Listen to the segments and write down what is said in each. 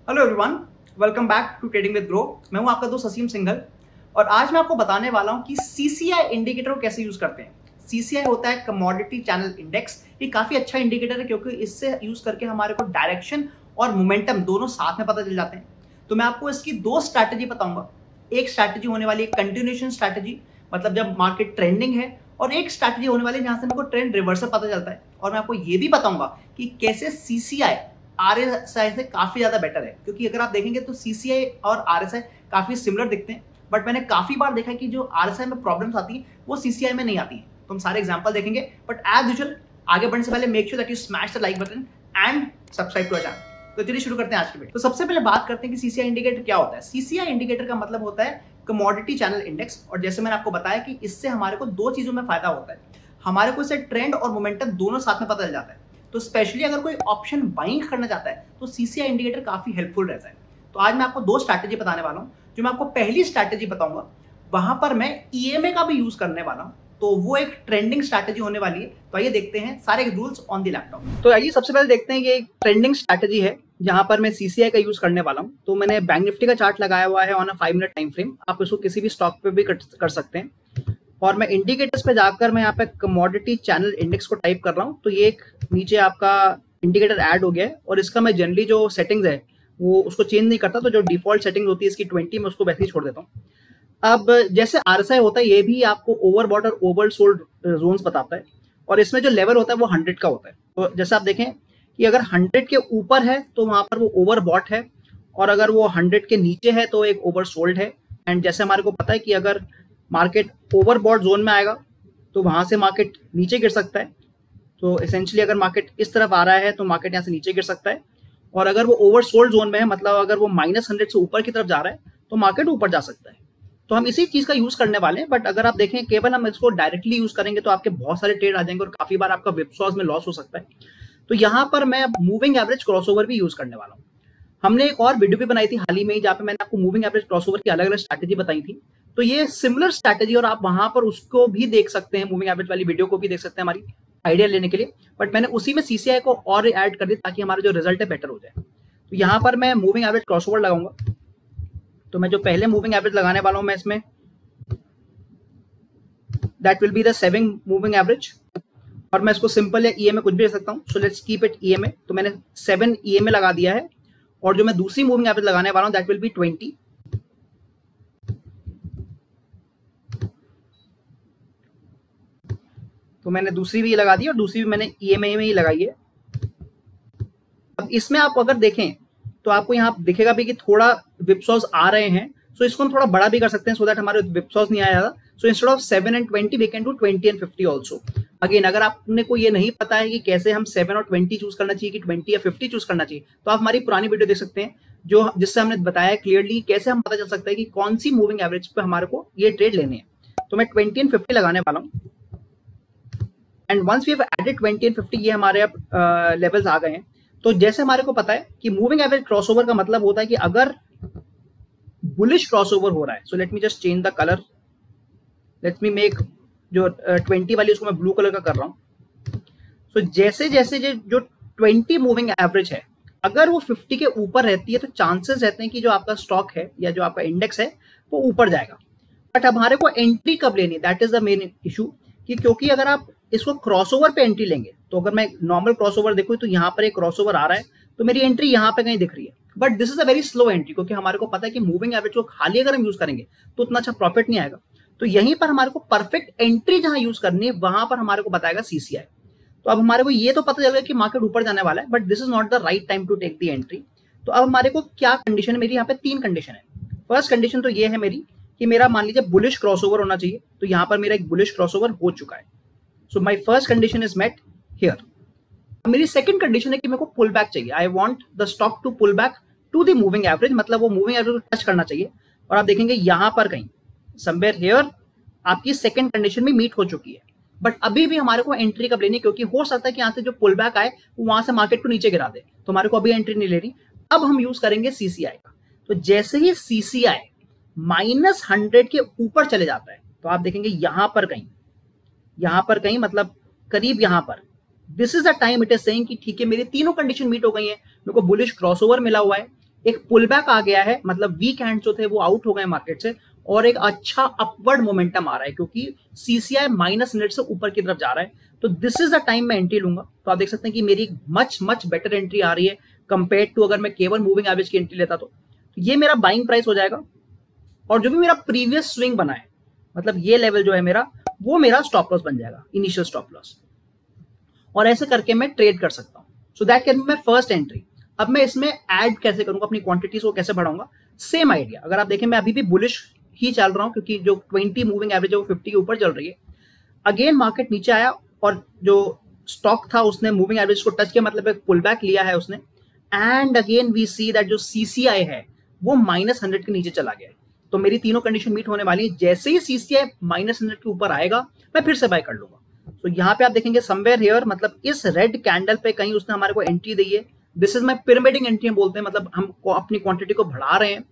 Hello everyone, welcome back to trading with Groww. मैं हूं आपका दोस्त असीम सिंघल और आज मैं आपको बताने वाला हूं कि सीसीआई इंडिकेटर को कैसे यूज करते हैं। सीसीआई होता है कमोडिटी चैनल इंडेक्स। ये काफी अच्छा इंडिकेटर है क्योंकि इससे यूज करके हमारे को डायरेक्शन और मोमेंटम दोनों साथ में पता चल जाते हैं। तो मैं आपको इसकी दो स्ट्रैटेजी बताऊंगा। एक स्ट्रैटेजी होने वाली है कंटिन्यूएशन स्ट्रैटेजी, मतलब जब मार्केट ट्रेंडिंग है, और एक स्ट्रैटेजी होने वाली है जहां से मेरे को ट्रेंड रिवर्सल पता चलता है। और मैं आपको ये भी बताऊंगा कि कैसे सीसीआई आरएसआई से काफी ज्यादा बेटर है, क्योंकि अगर आप देखेंगे तो सीसीआई और आरएसआई काफी सिमिलर दिखते हैं, बट मैंने काफी बार देखा है कि जो आरएसआई में प्रॉब्लम्स आती है वो सीसीआई में नहीं आती है। तो हम सारे एग्जांपल देखेंगे, बट एज यूजुअल आगे बढ़ने से पहले make sure that you smash the like button and subscribe to our channel. तो चलिए शुरू करते हैं आज की वीडियो। तो सबसे पहले बात करते हैं कि सीसीआई इंडिकेटर क्या होता है। सीसीआई इंडिकेटर का मतलब होता है कमोडिटी चैनल इंडेक्स, और जैसे मैंने आपको बताया कि इससे हमारे को दो चीजों में फायदा होता है। हमारे को इससे ट्रेंड और मोमेंटम दोनों साथ में पता चल जाता है। तो स्पेशली अगर कोई ऑप्शन बाइंग करना चाहता है तो सीसीआई इंडिकेटर काफी हेल्पफुल रहता है। तो आज मैं आपको दो स्ट्रैटेजी बताने वाला हूं। जो मैं आपको पहली स्ट्रैटेजी बताऊंगा वहां पर मैं ईएमए का भी यूज करने वाला हूं, तो वो एक ट्रेंडिंग स्ट्रैटेजी होने वाली है। तो आइए देखते हैं सारे रूल्स ऑन द लैपटॉप। तो आइए सबसे पहले देखते हैं, ये एक ट्रेंडिंग स्ट्रैटेजी है जहां पर मैं सीसीआई का यूज करने वाला हूं। तो मैंने बैंक निफ्टी का चार्ट लगाया हुआ है on a 5 minute time frame. आप इसको किसी भी स्टॉक पे भी कर सकते हैं। और मैं इंडिकेटर्स पे जाकर मैं यहाँ पे कमोडिटी चैनल इंडेक्स को टाइप कर रहा हूँ, तो ये एक नीचे आपका इंडिकेटर ऐड हो गया है। और इसका मैं जनरली जो सेटिंग्स है वो उसको चेंज नहीं करता, तो जो डिफॉल्ट सेटिंग होती है इसकी 20 में उसको वैसे ही छोड़ देता हूँ। अब जैसे आरएसआई होता है, ये भी आपको ओवरबॉट और ओवरसोल्ड जोन्स बताता है, और इसमें जो लेवल होता है वो 100 का होता है। तो जैसे आप देखें कि अगर 100 के ऊपर है तो वहां पर वो ओवरबॉट है, और अगर वो 100 के नीचे है तो एक ओवरसोल्ड है। एंड जैसे हमारे को पता है कि अगर मार्केट ओवरबॉट जोन में आएगा तो वहां से मार्केट नीचे गिर सकता है। तो एसेंशियली अगर मार्केट इस तरफ आ रहा है तो मार्केट यहाँ से नीचे गिर सकता है, और अगर वो ओवरसोल्ड जोन में है, मतलब अगर वो -100 से ऊपर की तरफ जा रहा है तो मार्केट ऊपर जा सकता है। तो हम इसी चीज का यूज करने वाले हैं। बट अगर आप देखें केवल हम इसको डायरेक्टली यूज करेंगे तो आपके बहुत सारे ट्रेड आ जाएंगे और काफी बार आपका विप्सॉस में लॉस हो सकता है। तो यहाँ पर मैं मूविंग एवरेज क्रॉसओवर भी यूज करने वाला हूँ। हमने एक और वीडियो भी बनाई थी हाल ही में जहाँ पे मैंने आपको मूविंग एवरेज क्रॉसओवर की अलग अलग स्ट्रैटेजी बताई थी। तो ये सिमिलर स्ट्रैटेजी, और आप वहां पर उसको भी देख सकते हैं, मूविंग एवरेज वाली वीडियो को भी देख सकते हैं हमारी आइडिया लेने के लिए। बट मैंने उसी में सीसीआई को और ऐड कर दिया ताकि हमारा जो रिजल्ट है बेटर हो जाए। तो यहाँ पर मैं मूविंग एवरेज क्रॉसओवर लगाऊंगा। तो मैं जो पहले मूविंग एवरेज लगाने वाला हूँ, मैं इसमें that will be the 7 moving average, और मैं इसको सिंपल या ईएमए कुछ भी ले सकता हूँ। So let's keep it EMA. तो मैंने 7 ईएमए लगा दिया है, और जो मैं दूसरी मूविंग एवरेज लगाने वाला हूँ दैट विल बी 20। तो मैंने दूसरी भी लगा दी और दूसरी भी मैंने ईएमए में ही लगाई है। अब इसमें आप अगर देखें तो आपको यहाँ दिखेगा भी कि थोड़ा विप्सॉस आ रहे हैं। सो इसको हम थोड़ा बड़ा भी कर सकते हैं सो दैट हमारे विप्सॉस नहीं आया। So instead of 7 and 20 we can do 20 and 50 also. Again अगर आपने को ये नहीं पता है कि कैसे हम 7 और 20 चूज करना चाहिए कि 20 या 50 चूज करना चाहिए, तो आप हमारी पुरानी वीडियो देख सकते हैं जो जिससे हमने बताया क्लियरली कैसे हम पता चल सकता है कि कौन सी मूविंग एवरेज पे हमारे को ये ट्रेड लेने हैं। तो मैं 20 and 50 लगाने वाला हूँ। And once we have added 20 and 50, ये हमारे अब लेवल्स आ गए हैं। तो जैसे हमारे को पता है कि मूविंग एवरेज क्रॉसओवर का मतलब होता है कि अगर बुलिश क्रॉसओवर हो रहा है, so let me just change the colour. Let me make जो 20 वाली उसको मैं ब्लू कलर का कर रहा हूं। सो जैसे जैसे जो 20 मूविंग एवरेज है, अगर वो 50 के ऊपर रहती है तो चांसेस रहते हैं कि जो आपका स्टॉक है या जो आपका इंडेक्स है वो ऊपर जाएगा। बट अब हमारे को एंट्री कब लेनी, that is the main issue. कि क्योंकि अगर आप इसको क्रॉसओवर पे एंट्री लेंगे, तो अगर मैं नॉर्मल क्रॉसओवर देखूं तो यहाँ पर एक क्रॉसओवर आ रहा है, तो मेरी एंट्री यहाँ पे कहीं दिख रही है। But this is a very slow entry, क्योंकि हमारे को पता है कि मूविंग एवरेज को खाली अगर हम यूज करेंगे तो उतना अच्छा प्रॉफिट नहीं आएगा। तो यहीं पर हमारे को परफेक्ट एंट्री जहां यूज करनी है वहां पर हमारे को बताएगा सीसीआई। तो अब हमारे को ये तो पता चल गया कि मार्केट ऊपर जाने वाला है, but this is not the right time to take the entry. तो अब हमारे को क्या कंडीशन है, मेरी यहाँ पे 3 कंडीशन है। फर्स्ट कंडीशन तो ये है मेरी कि मेरा मान लीजिए बुलिश क्रॉसओवर होना चाहिए, तो यहाँ पर मेरा एक बुलिश क्रॉसओवर हो चुका है। So my first condition is met here. मेरी सेकंड कंडीशन है कि मेरे को पुल बैक चाहिए। I want the stock to pull back to the moving average, मतलब वो मूविंग एवरेज को टच करना चाहिए। और आप देखेंगे यहाँ पर कहीं समवेयर हियर आपकी सेकंड कंडीशन में मीट हो चुकी है। बट अभी भी हमारे को एंट्री कब लेनी, क्योंकि हो सकता है कि यहाँ से जो पुल बैक आए वो वहां से मार्केट को नीचे गिरा दे, तो हमारे को अभी एंट्री नहीं लेनी। अब हम यूज करेंगे सीसीआई का। तो जैसे ही सीसीआई -100 के ऊपर चले जाता है तो आप देखेंगे यहाँ पर कहीं मतलब करीब यहाँ पर, this is the time it is saying कि ठीक है मेरी तीनों कंडीशन मीट हो गई है। मेरे को बुलिश क्रॉसओवर मिला हुआ है, एक पुल बैक आ गया है, मतलब वीक हैंड जो थे वो आउट हो गए मार्केट से, और एक अच्छा अपवर्ड मोमेंटम आ रहा है क्योंकि सीसीआई -100 से ऊपर की तरफ जा रहा है। तो दिस इज द टाइम मैं एंट्री लूंगा। तो आप देख सकते हैं कि मेरी मच मच बेटर एंट्री आ रही है कंपेयर टू अगर मैं केवल मूविंग एवरेज की एंट्री लेता। तो ये मेरा बाइंग प्राइस हो जाएगा, और जो भी मेरा प्रीवियस स्विंग बना है, मतलब ये लेवल जो है मेरा, वो मेरा स्टॉप लॉस बन जाएगा, इनिशियल स्टॉप लॉस। और ऐसे करके मैं ट्रेड कर सकता हूँ। So that can be my first entry. अब मैं इसमें ऐड कैसे करूंगा, अपनी क्वांटिटीज को कैसे बढ़ाऊंगा, सेम आइडिया। अगर आप देखें मैं अभी भी बुलिश ही चल रहा हूँ क्योंकि जो 20 मूविंग एवरेज है वो 50 के ऊपर चल रही है। अगेन मार्केट नीचे आया और जो स्टॉक था उसने मूविंग एवरेज को टच किया, मतलब एक पुल बैक लिया है उसने, and again we see that जो सीसीआई है वो -100 के नीचे चला गया है। तो मेरी तीनों कंडीशन मीट होने वाली है। जैसे ही सीसीआई -100 के ऊपर आएगा मैं फिर से बाय कर लूंगा। तो यहाँ पे आप देखेंगे समवेयर हियर, मतलब इस रेड कैंडल पे कहीं उसने हमारे को एंट्री दी है। This is my pyramiding entry बोलते हैं, मतलब हम अपनी क्वांटिटी को बढ़ा रहे हैं।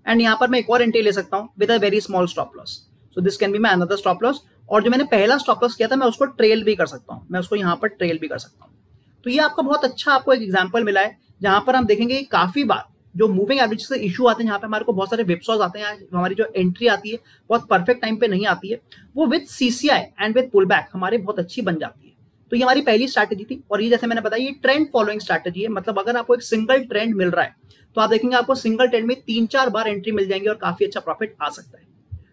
एंड यहाँ पर मैं एक और एंट्री ले सकता हूँ with a very small stop loss. So this can be my another stop loss. और जो मैंने पहला स्टॉप लॉस किया था मैं उसको ट्रेल भी कर सकता हूँ, मैं उसको यहाँ पर ट्रेल भी कर सकता हूँ। तो ये आपका बहुत अच्छा आपको एक एग्जाम्पल मिला है जहां पर हम देखेंगे काफी बार जो मूविंग एवरेज से इशू आते हैं, जहां पे हमारे को बहुत सारे विपसॉज आते हैं, हमारी जो एंट्री आती है बहुत परफेक्ट टाइम पे नहीं आती है, वो with CCI and with pull back हमारे बहुत अच्छी बन जाती है। तो ये हमारी पहली स्ट्रैटेजी थी। और ये जैसे मैंने बताया ये ट्रेंड फॉलोइंग स्ट्रैटेजी है, मतलब अगर आपको एक सिंगल ट्रेंड मिल रहा है तो आप देखेंगे आपको सिंगल ट्रेंड में 3-4 बार एंट्री मिल जाएंगे और काफी अच्छा प्रॉफिट आ सकता है।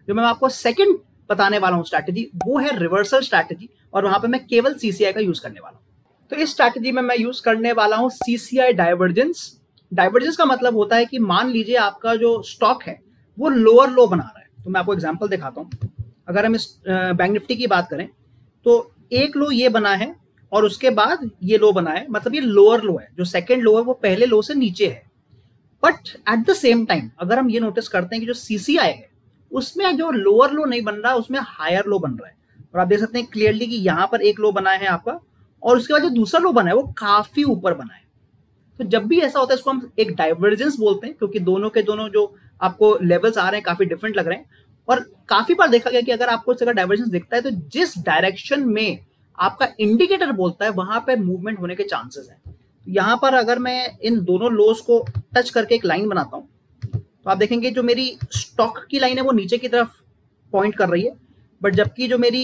जो मैं आपको सेकंड बताने वाला हूँ स्ट्रैटेजी, वो है रिवर्सल स्ट्रैटेजी, और वहां पे मैं केवल सीसीआई का यूज करने वाला हूँ। तो इस स्ट्रैटेजी में मैं यूज करने वाला हूं सीसीआई डाइवर्जेंस। डाइवर्जेंस का मतलब होता है कि मान लीजिए आपका जो स्टॉक है वो लोअर लो बना रहा है। तो मैं आपको एग्जांपल दिखाता हूं। अगर हम इस बैंक निफ्टी की बात करें तो एक लो ये बना है और उसके बाद ये लो बना है, मतलब ये लोअर लो है। जो सेकंड लो है वो पहले लो से नीचे है। But at the same time अगर हम ये नोटिस करते हैं कि जो सीसीआई है उसमें जो लोअर लो नहीं बन रहा है, उसमें हायर लो बन रहा है। और आप देख सकते हैं क्लियरली कि यहाँ पर एक लो बना है आपका, और उसके बाद जो दूसरा लो बना है वो काफी ऊपर बना है। तो जब भी ऐसा होता है इसको हम एक डाइवर्जेंस बोलते हैं, क्योंकि दोनों के दोनों जो आपको लेवल्स आ रहे हैं काफी डिफरेंट लग रहे हैं। और काफी बार देखा गया कि अगर आपको इस जगह डाइवर्जेंस दिखता है तो जिस डायरेक्शन में आपका इंडिकेटर बोलता है वहां पर मूवमेंट होने के चांसेस है। यहाँ पर अगर मैं इन दोनों लोस को टच करके एक लाइन बनाता हूँ तो आप देखेंगे जो मेरी स्टॉक की लाइन है वो नीचे की तरफ पॉइंट कर रही है, बट जबकि जो मेरी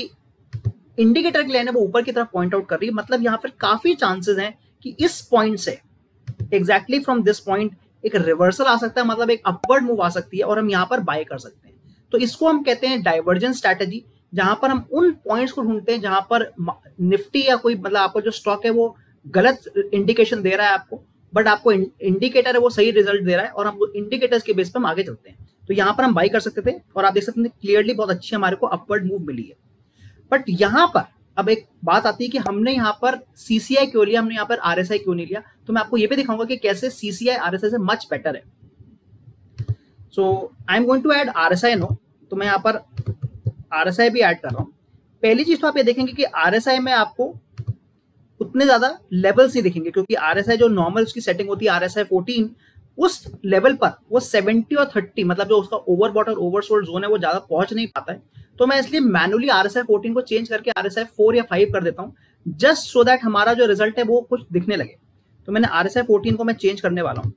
इंडिकेटर की लाइन है वो ऊपर की तरफ पॉइंट आउट कर रही है। मतलब यहाँ पर काफी चांसेस हैं कि इस पॉइंट से एग्जैक्टली फ्रॉम दिस पॉइंट एक रिवर्सल आ सकता है, मतलब एक अपवर्ड मूव आ सकती है और हम यहाँ पर बाय कर सकते हैं। तो इसको हम कहते हैं डाइवर्जेंस स्ट्रैटेजी, जहां पर हम उन पॉइंट्स को ढूंढते हैं जहां पर निफ्टी या कोई मतलब आपका जो स्टॉक है वो गलत इंडिकेशन दे रहा है आपको, बट आपको इंडिकेटर है वो सही रिजल्ट दे रहा है और हम इंडिकेटर्स के बेस पर हम आगे चलते हैं। तो यहाँ पर हम बाय कर सकते थे और आप देख सकते हैं क्लियरली बहुत अच्छी हमारे को अपवर्ड मूव मिली है। बट यहाँ पर अब एक बात आती है कि हमने यहाँ पर सीसीआई क्यों लिया, हमने यहाँ पर आरएसआई क्यों नहीं लिया। तो मैं आपको ये भी दिखाऊंगा कि कैसे सीसीआई आरएसआई से मच बेटर है। So I am going to add RSI no. तो मैं यहाँ पर आरएसआई भी ऐड कर रहा हूँ। पहली चीज तो आप ये देखेंगे कि आरएसआई में आपको उतने ज्यादा लेवल्स नहीं दिखेंगे, क्योंकि आरएसआई जो नॉर्मल उसकी सेटिंग होती है आरएसआई 14, उस लेवल पर वो 70 और 30, मतलब जो उसका ओवरबॉट और ओवरसोल्ड जोन है वो ज्यादा पहुंच नहीं पाता है। तो मैं इसलिए मैनुअली आरएसआई 14 को चेंज करके आरएसआई 4 या 5 कर देता हूँ, जस्ट सो दैट हमारा जो रिजल्ट है वो कुछ दिखने लगे। तो मैंने आरएसआई 14 को मैं चेंज करने वाला हूँ,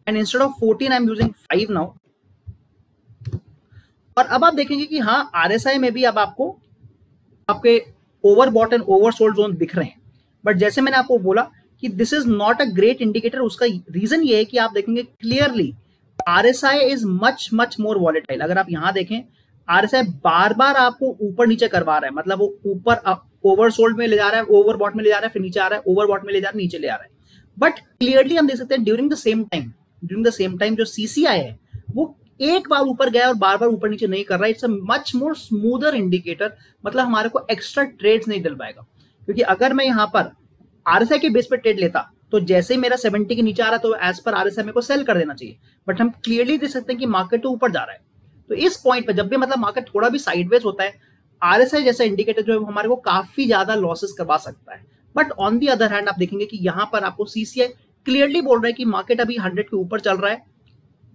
and instead of 14 I am using 5 now. और अब आप देखेंगे कि हाँ आरएसआई में भी अब आपको आपके ओवरबॉट एंड ओवरसोल्ड जोन दिख रहे हैं। बट जैसे मैंने आपको बोला कि this is not a great indicator, उसका रीजन ये है कि आप देखेंगे clearly RSI is much much more volatile. अगर आप यहां देखें आरएसआई बार बार आपको ऊपर नीचे करवा रहा है, मतलब वो ऊपर ओवरसोल्ड में ले जा रहा है, ओवरबॉट में ले जा रहा है, फिर नीचे आ रहा है, ओवरबॉट में ले जा रहा है, नीचे ले आ रहा है। बट क्लियरली हम देख सकते हैं ड्यूरिंग द सेम टाइम जो सीसीआई है वो एक बार ऊपर गया और बार बार ऊपर नीचे नहीं कर रहा है। It's a much more smoother indicator, मतलब हमारे को एक्स्ट्रा ट्रेड्स नहीं डल पाएगा। क्योंकि अगर मैं यहाँ पर आरएसआई के बेस पे ट्रेड लेता तो जैसे ही मेरा 70 के नीचे आ रहा तो एज पर आरएसआई मेरे को सेल कर देना चाहिए। बट हम क्लियरली देख सकते हैं कि मार्केट तो ऊपर जा रहा है। तो इस पॉइंट पे जब भी मतलब मार्केट थोड़ा भी साइडवेज होता है, आरएसआई जैसा इंडिकेटर जो है हमारे को काफी ज्यादा लॉसेस करवा सकता है। But on the other hand आप देखेंगे कि यहाँ पर आपको सीसीआई क्लियरली बोल रहा है कि मार्केट अभी 100 के ऊपर चल रहा है,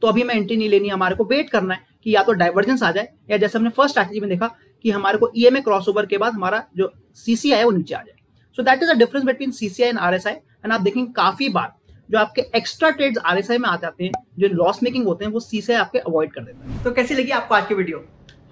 तो अभी मैं एंट्री नहीं लेनी है, हमारे को वेट करना है कि या तो डाइवर्जेंस आ जाए या जैसे हमने फर्स्ट स्ट्रैटेजी में देखा कि हमारे को ईएमए क्रॉसओवर के बाद हमारा जो सीसीआई है वो नीचे आ जाए। So that is the difference between CCI and RSI. And आप देखेंगे काफी बार जो आपके एक्स्ट्रा ट्रेड्स आरएसआई में आ जाते हैं, जो लॉस मेकिंग होते हैं, वो सीसीआई आपके अवॉइड कर देता है। तो कैसी लगी आपको आज की वीडियो?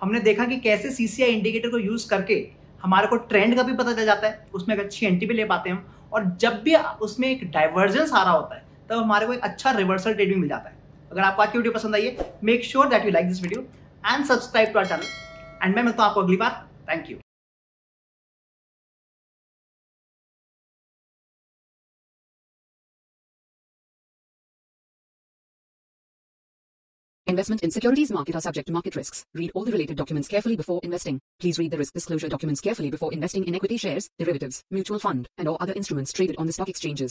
हमने देखा कि कैसे सीसीआई इंडिकेटर को यूज करके हमारे को ट्रेंड का भी पता चल जाता है, उसमें एक अच्छी एंट्री भी ले पाते हैं हम, और जब भी उसमें एक डाइवर्जेंस आ रहा होता है तब हमारे को एक अच्छा रिवर्सल ट्रेड भी मिल जाता है। अगर आपको आज की वीडियो पसंद आई है, make sure that you like this video and subscribe to our channel, and मैं मिलता हूं आपको अगली बार। Thank you. Investment in securities market are subject to market risks. Read all the related documents carefully before investing. Please read the risk disclosure documents carefully before investing in equity shares, derivatives, mutual fund, and or other instruments traded on the stock exchanges.